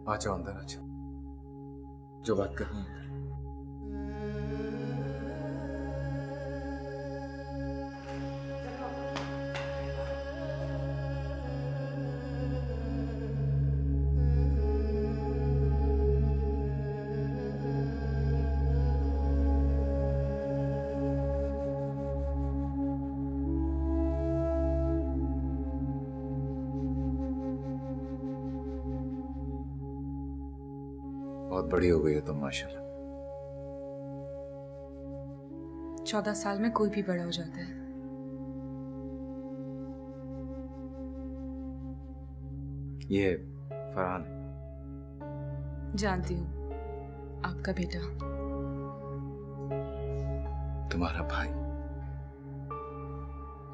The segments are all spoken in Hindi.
आ जाओ अंदर आ जाओ, जो बात करनी है। बहुत बड़ी हो गई हो तुम माशाल्लाह। 14 साल में कोई भी बड़ा हो जाता है। ये फरहान है। जानती हूँ, आपका बेटा। तुम्हारा भाई।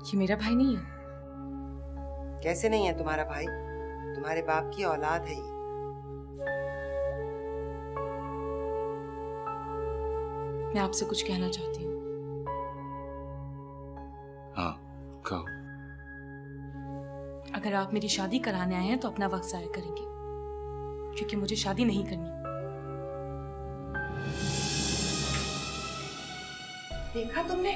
ये मेरा भाई नहीं है। कैसे नहीं है तुम्हारा भाई? तुम्हारे बाप की औलाद है ये। मैं आपसे कुछ कहना चाहती हूँ। हाँ कहो। अगर आप मेरी शादी कराने आए हैं तो अपना वक्त जाया करेंगे, क्योंकि मुझे शादी नहीं करनी। देखा तुमने?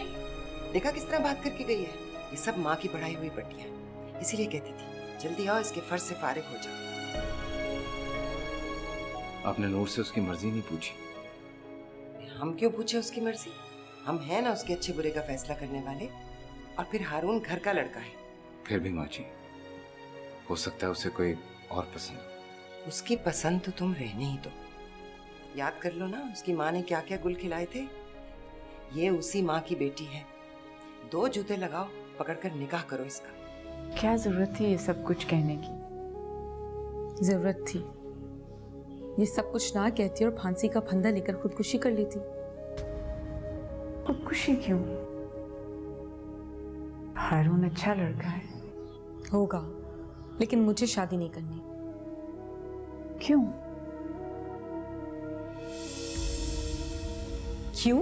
देखा किस तरह बात करके गई है? ये सब माँ की पढ़ाई हुई पट्टियां हैं। इसीलिए कहती थी जल्दी आओ, इसके फर्ज से फारिग हो जाओ। आपने नूर से उसकी मर्जी नहीं पूछी? हम क्यों पूछे उसकी मर्जी? हम हैं ना उसके अच्छे बुरे का फैसला करने वाले। और फिर हारून घर का लड़का है। फिर भी माँ जी, हो सकता है उसे कोई और पसंद हो। उसकी पसंद तो तुम रहने ही दो। याद कर लो ना, उसकी माँ ने क्या क्या गुल खिलाए थे। ये उसी माँ की बेटी है। 2 जूते लगाओ, पकड़कर निकाह करो इसका। क्या जरूरत थी ये सब कुछ कहने की? जरूरत थी। ये सब कुछ ना कहती और फांसी का फंदा लेकर खुदकुशी कर लेती। खुदकुशी क्यों? हारून अच्छा लड़का है। होगा, लेकिन मुझे शादी नहीं करनी। क्यों? क्यों?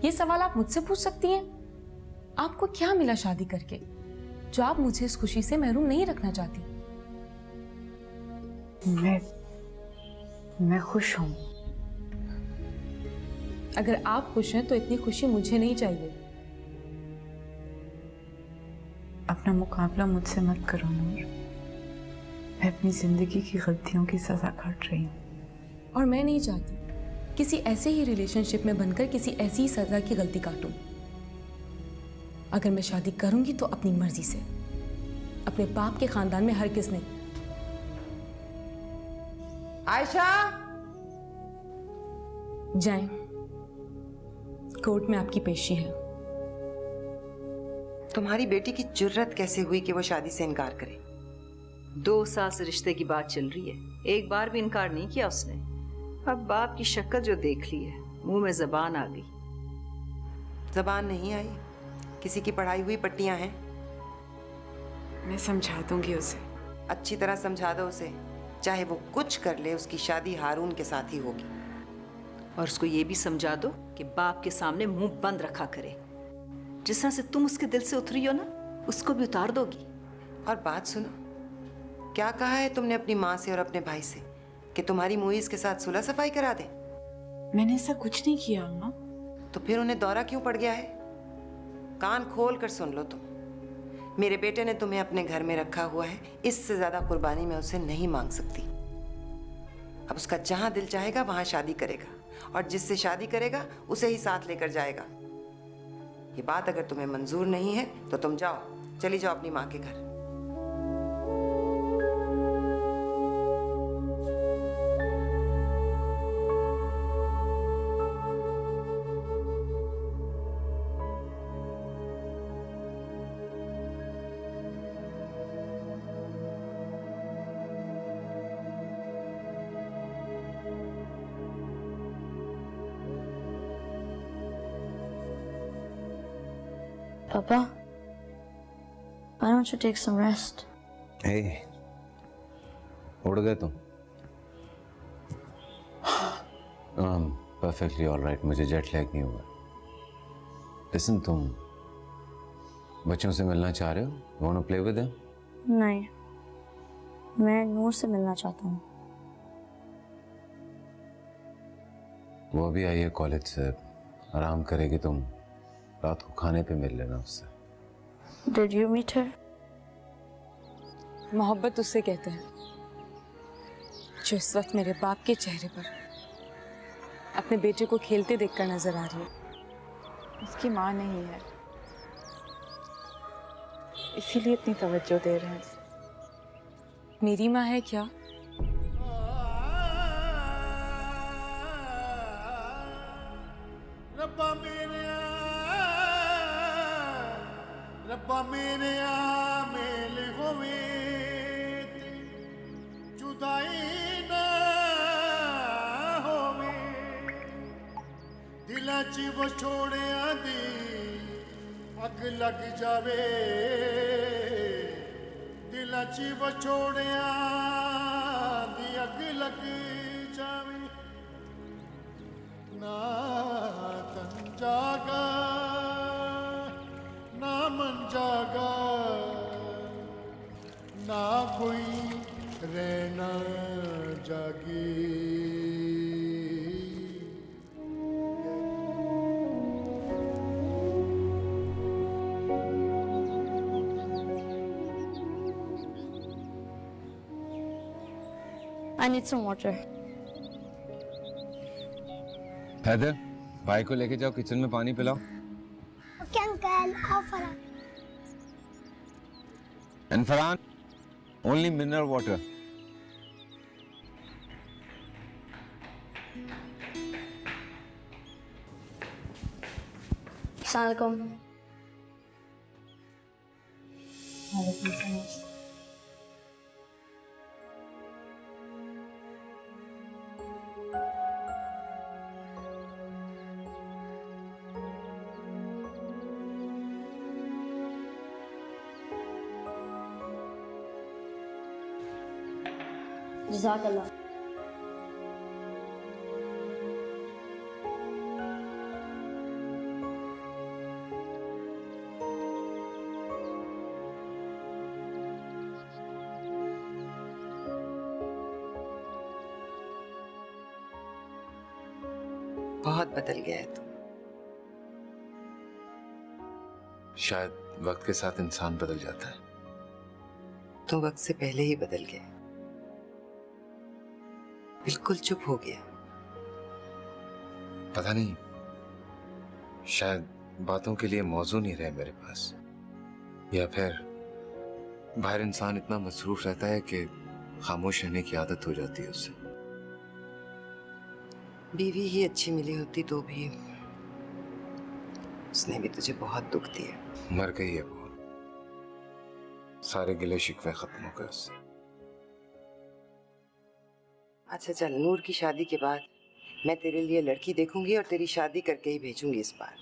ये सवाल आप मुझसे पूछ सकती हैं। आपको क्या मिला शादी करके जो आप मुझे इस खुशी से महरूम नहीं रखना चाहती? मैं खुश हूं। अगर आप खुश हैं तो इतनी खुशी मुझे नहीं चाहिए। अपना मुकाबला मुझसे मत करो नूर। मैं अपनी जिंदगी की गलतियों की सजा काट रही हूँ। और मैं नहीं चाहती किसी ऐसे ही रिलेशनशिप में बनकर किसी ऐसी ही सजा की गलती काटूं। अगर मैं शादी करूंगी तो अपनी मर्जी से, अपने बाप के खानदान में हर किस नहीं। आयशा, जाएं, कोर्ट में आपकी पेशी है। तुम्हारी बेटी की जुर्रत कैसे हुई कि वो शादी से इनकार करे? 2 साल से रिश्ते की बात चल रही है, एक बार भी इनकार नहीं किया उसने। अब बाप की शक्ल जो देख ली है, मुंह में जबान आ गई। जबान नहीं आई, किसी की पढ़ाई हुई पट्टियां हैं। मैं समझा दूंगी उसे। अच्छी तरह समझा दो उसे। चाहे वो कुछ कर ले, उसकी शादी हारून के साथ ही होगी। और उसको ये भी समझा दो कि बाप के सामने मुंह बंद रखा करे। जिस तरह से तुम उसके दिल से उतरी हो ना, उसको भी उतार दोगी। और बात सुनो, क्या कहा है तुमने अपनी माँ से और अपने भाई से कि तुम्हारी मुईज के साथ सुलह सफाई करा दे? मैंने ऐसा कुछ नहीं किया अम्मा। तो फिर उन्हें दौरा क्यों पड़ गया है? कान खोल कर सुन लो तुम। मेरे बेटे ने तुम्हें अपने घर में रखा हुआ है, इससे ज्यादा कुर्बानी मैं उसे नहीं मांग सकती। अब उसका जहां दिल चाहेगा वहां शादी करेगा, और जिससे शादी करेगा उसे ही साथ लेकर जाएगा। ये बात अगर तुम्हें मंजूर नहीं है तो तुम जाओ, चली जाओ अपनी माँ के घर। Papa, why don't you take some rest? Hey, उड़ गए तुम? Perfectly all right. मुझे जेट लैग नहीं हुआ। Listen, तुम बच्चों से मिलना चाह रहे हो? You want to play with them? नहीं, मैं नूर से मिलना चाहता हूँ। वो अभी आई है कॉलेज से, आराम करेगी। तुम रात को खाने पे मिल लेना उससे। Did you meet her? मोहब्बत उससे कहते हैं जो इस वक्त मेरे बाप के चेहरे पर अपने बेटे को खेलते देखकर नजर आ रही है। उसकी माँ नहीं है, इसीलिए इतनी तवज्जो दे रहे हैं उसे। मेरी माँ है क्या? रब्बा मेरे मेल होवे ते जुदाई ना होवे, दिलां च विछोड़ियां दी अग लग जावे, दिलां च विछोड़ियां दी अग लग जावे। ना तन जागा ना मन जागा, ना कोई रहना जागे। I need some water. Haider, भाई को लेके जाओ, किचन में पानी पिलाओ। Okay, uncle. How far? And Farhan, only mineral water. Assalamualaikum. Jazakallah. बहुत बदल गया है तू। शायद वक्त के साथ इंसान बदल जाता है। तू वक्त से पहले ही बदल गया, बिल्कुल चुप हो गया। पता नहीं, शायद बातों के लिए मौजू नहीं रहे मेरे पास, या फिर बाहर इंसान इतना मसरूफ रहता है कि खामोश रहने की आदत हो जाती है उससे। बीवी ही अच्छी मिली होती तो भी उसने भी तुझे बहुत दुख दिया। मर गई है वो, सारे गिले शिकवे खत्म हो गए उससे। अच्छा चल, नूर की शादी के बाद मैं तेरे लिए लड़की देखूंगी और तेरी शादी करके ही भेजूंगी इस बार।